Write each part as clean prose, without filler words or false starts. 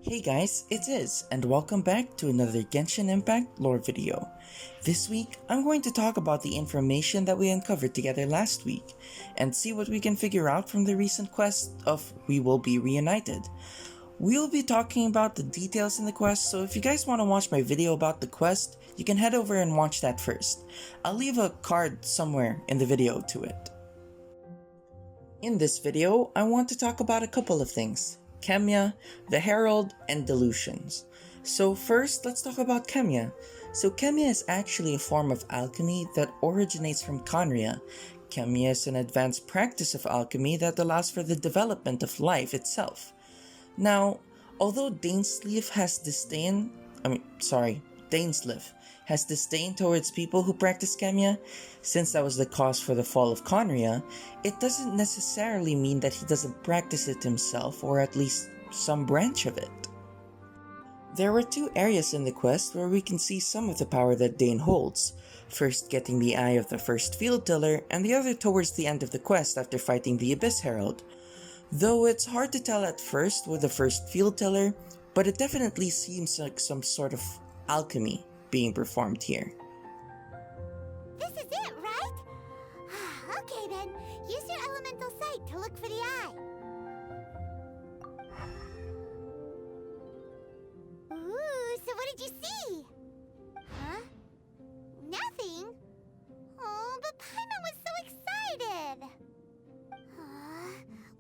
Hey guys, it is, and welcome back to another Genshin Impact lore video. This week, I'm going to talk about the information that we uncovered together last week, and see what we can figure out from the recent quest of We Will Be Reunited. We'll be talking about the details in the quest, so if you guys want to watch my video about the quest, you can head over and watch that first. I'll leave a card somewhere in the video to it. In this video, I want to talk about a couple of things. Khemia, the Herald, and Delusions. So first, let's talk about Khemia. So Khemia is actually a form of alchemy that originates from Khemia. Khemia is an advanced practice of alchemy that allows for the development of life itself. Now, although Dainsleif has disdain towards people who practice Khemia, since that was the cause for the fall of Khemia, it doesn't necessarily mean that he doesn't practice it himself, or at least some branch of it. There were two areas in the quest where we can see some of the power that Dane holds, first getting the eye of the first field tiller, and the other towards the end of the quest after fighting the Abyss Herald. Though it's hard to tell at first with the first field tiller, but it definitely seems like some sort of alchemy being performed here. This is it, right? Okay then, use your elemental sight to look for the eye. Ooh, so what did you see? Huh? Nothing? Oh, but Paimon was so excited!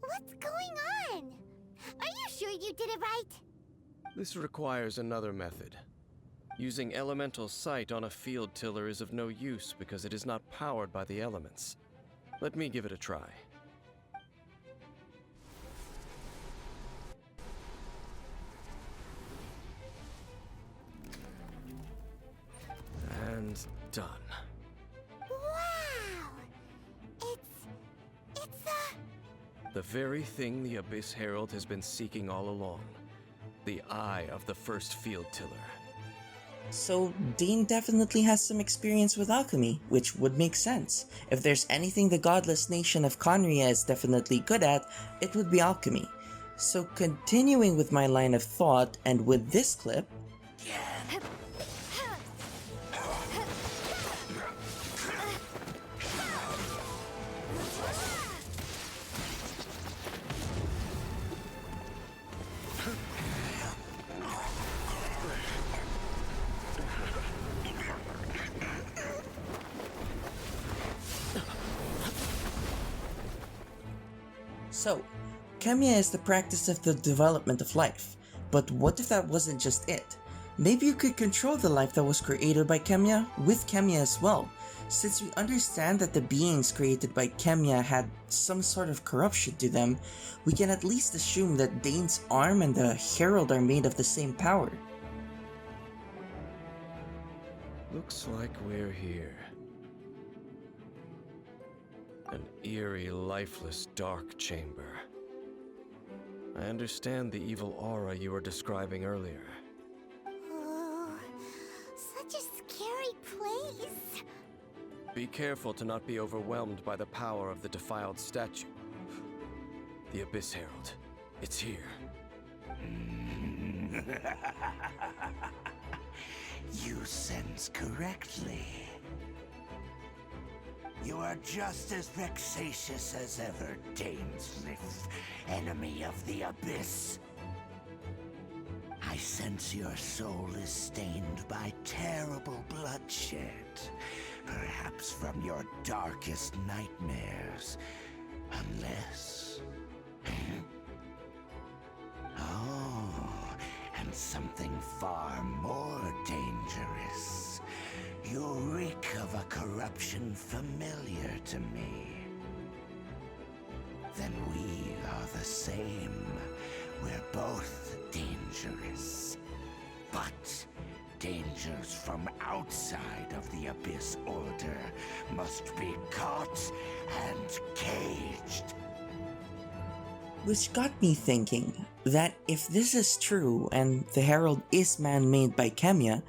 What's going on? Are you sure you did it right? This requires another method. Using elemental sight on a field tiller is of no use because it is not powered by the elements. Let me give it a try. And done. Wow! It's The very thing the Abyss Herald has been seeking all along. The eye of the first field tiller. So Dane definitely has some experience with alchemy, which would make sense. If there's anything the godless nation of Khemia is definitely good at, it would be alchemy. So continuing with my line of thought, and with this clip, so, Khemia is the practice of the development of life. But what if that wasn't just it? Maybe you could control the life that was created by Khemia with Khemia as well. Since we understand that the beings created by Khemia had some sort of corruption to them, we can at least assume that Dane's arm and the Herald are made of the same power. Looks like we're here. An eerie, lifeless, dark chamber. I understand the evil aura you were describing earlier. Oh, such a scary place. Be careful to not be overwhelmed by the power of the defiled statue. The Abyss Herald. It's here. You sense correctly. You are just as vexatious as ever, Dainsleif, enemy of the Abyss. I sense your soul is stained by terrible bloodshed, perhaps from your darkest nightmares, unless... Oh, and something far more dangerous. You reek of a corruption familiar to me. Then we are the same. We're both dangerous. But dangers from outside of the Abyss Order must be caught and caged. Which got me thinking that if this is true and the Herald is man-made by Khemia,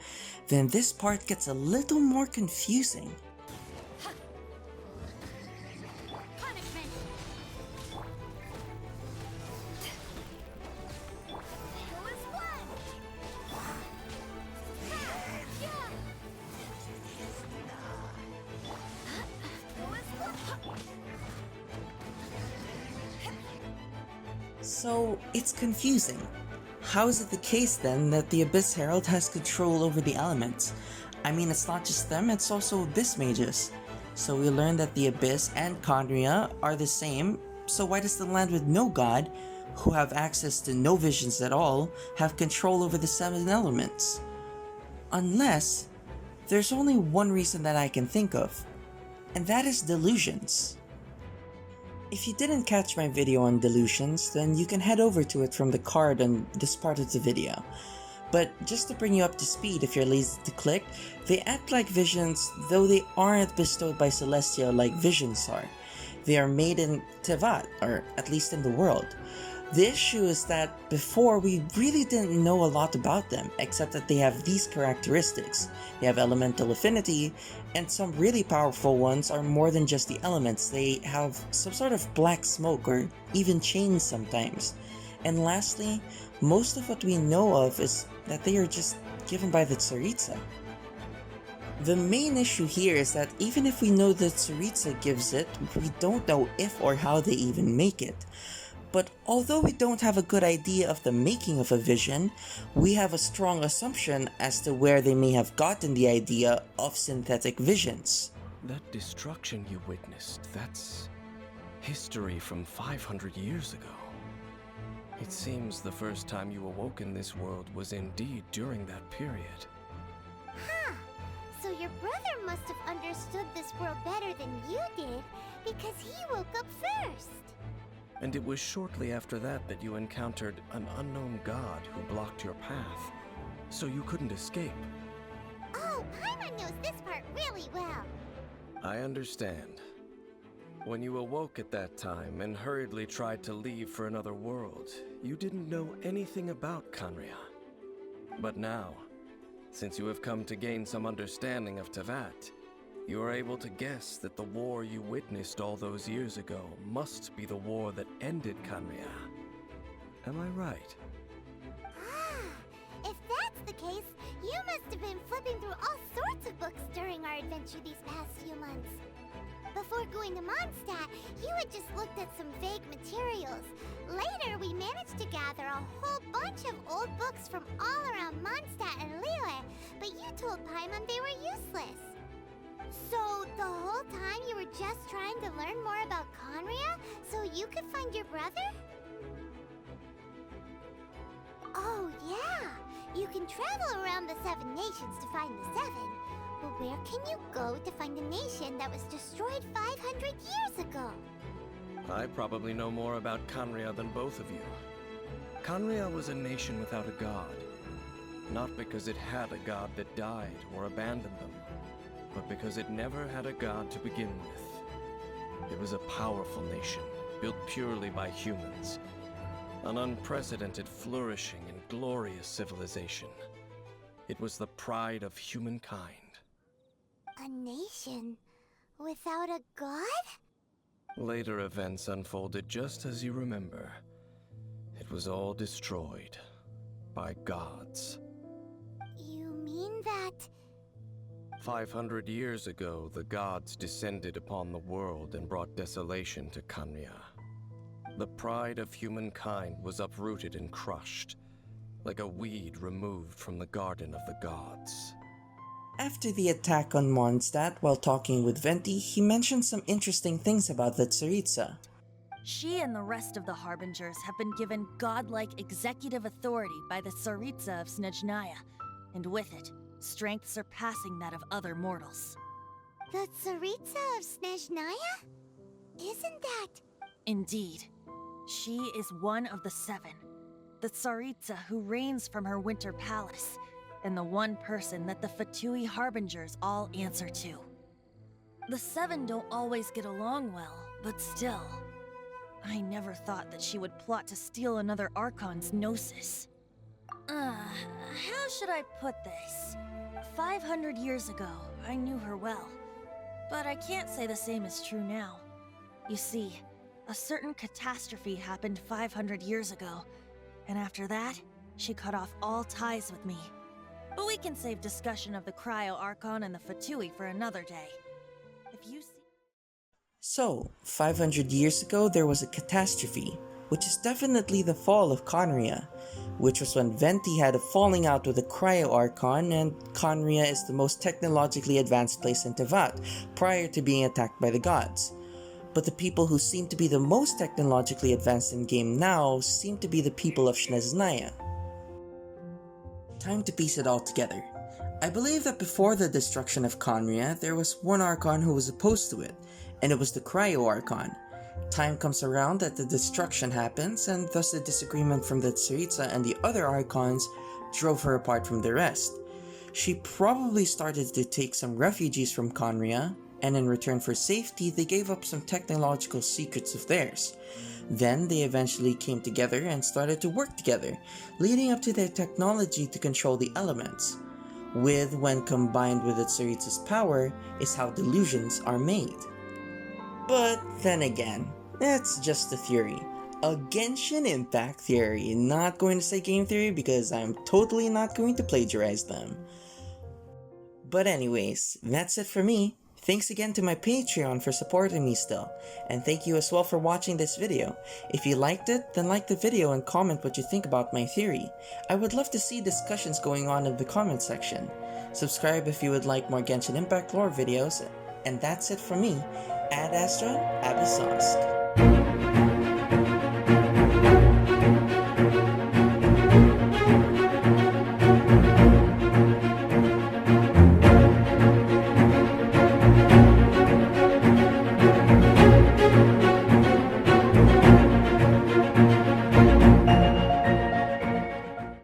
then this part gets a little more confusing. punishment. It was fun. So it's confusing. How is it the case then that the Abyss Herald has control over the elements? I mean, it's not just them, it's also Abyss mages. So we learned that the Abyss and Khemia are the same, so why does the land with no god, who have access to no visions at all, have control over the 7 elements? Unless, there's only one reason that I can think of, and that is Delusions. If you didn't catch my video on Delusions, then you can head over to it from the card on this part of the video. But just to bring you up to speed if you're lazy to click, they act like visions, though they aren't bestowed by Celestia like visions are. They are made in Tevat, or at least in the world. The issue is that before we really didn't know a lot about them, except that they have these characteristics. They have elemental affinity, and some really powerful ones are more than just the elements. They have some sort of black smoke or even chains sometimes. And lastly, most of what we know of is that they are just given by the Tsaritsa. The main issue here is that even if we know that Tsaritsa gives it, we don't know if or how they even make it. But although we don't have a good idea of the making of a vision, we have a strong assumption as to where they may have gotten the idea of synthetic visions. That destruction you witnessed, that's history from 500 years ago. It seems the first time you awoke in this world was indeed during that period. Huh. So your brother must have understood this world better than you did, because he woke up first. And it was shortly after that that you encountered an unknown god who blocked your path, so you couldn't escape. Oh, Paimon knows this part really well. I understand. When you awoke at that time and hurriedly tried to leave for another world, you didn't know anything about Khemia. But now, since you have come to gain some understanding of Tevat, you are able to guess that the war you witnessed all those years ago must be the war that ended Khemia. Am I right? Ah, if that's the case, you must have been flipping through all sorts of books during our adventure these past few months. Before going to Mondstadt, you had just looked at some vague materials. Later, we managed to gather a whole bunch of old books from all around Mondstadt and Liyue, but you told Paimon they were useless. So, the whole time you were just trying to learn more about Khemia so you could find your brother? Oh, yeah! You can travel around the 7 nations to find the 7. But where can you go to find a nation that was destroyed 500 years ago? I probably know more about Khemia than both of you. Khemia was a nation without a god. Not because it had a god that died or abandoned them, but because it never had a god to begin with. It was a powerful nation, built purely by humans. An unprecedented, flourishing, and glorious civilization. It was the pride of humankind. A nation without a god? Later events unfolded just as you remember. It was all destroyed by gods. You mean that... 500 years ago, the gods descended upon the world and brought desolation to Khemia. The pride of humankind was uprooted and crushed, like a weed removed from the garden of the gods. After the attack on Mondstadt, while talking with Venti, he mentioned some interesting things about the Tsaritsa. She and the rest of the Harbingers have been given godlike executive authority by the Tsaritsa of Snezhnaya, and with it, strength surpassing that of other mortals. The Tsaritsa of Snezhnaya? Isn't that... Indeed. She is one of the 7. The Tsaritsa who reigns from her winter palace, and the one person that the Fatui Harbingers all answer to. The 7 don't always get along well, but still. I never thought that she would plot to steal another Archon's Gnosis. How should I put this? 500 years ago, I knew her well. But I can't say the same is true now. You see, a certain catastrophe happened 500 years ago, and after that, she cut off all ties with me. But we can save discussion of the Cryo Archon and the Fatui for another day. If you see... So, 500 years ago there was a catastrophe. which is definitely the fall of Khemia, which was when Venti had a falling out with the Cryo Archon, and Khemia is the most technologically advanced place in Tevat, prior to being attacked by the gods. But the people who seem to be the most technologically advanced in game now seem to be the people of Snezhnaya. Time to piece it all together. I believe that before the destruction of Khemia, there was one Archon who was opposed to it, and it was the Cryo Archon. Time comes around that the destruction happens, and thus the disagreement from the Tsaritsa and the other Archons drove her apart from the rest. She probably started to take some refugees from Khemia, and in return for safety, they gave up some technological secrets of theirs. Then they eventually came together and started to work together, leading up to their technology to control the elements. With, when combined with the Tsaritsa's power, is how delusions are made. But then again, it's just a theory. A Genshin Impact theory, not going to say game theory because I'm totally not going to plagiarize them. But anyways, that's it for me. Thanks again to my Patreon for supporting me still, and thank you as well for watching this video. If you liked it, then like the video and comment what you think about my theory. I would love to see discussions going on in the comment section. Subscribe if you would like more Genshin Impact lore videos, and that's it from me, Ad Astra Abyssosque.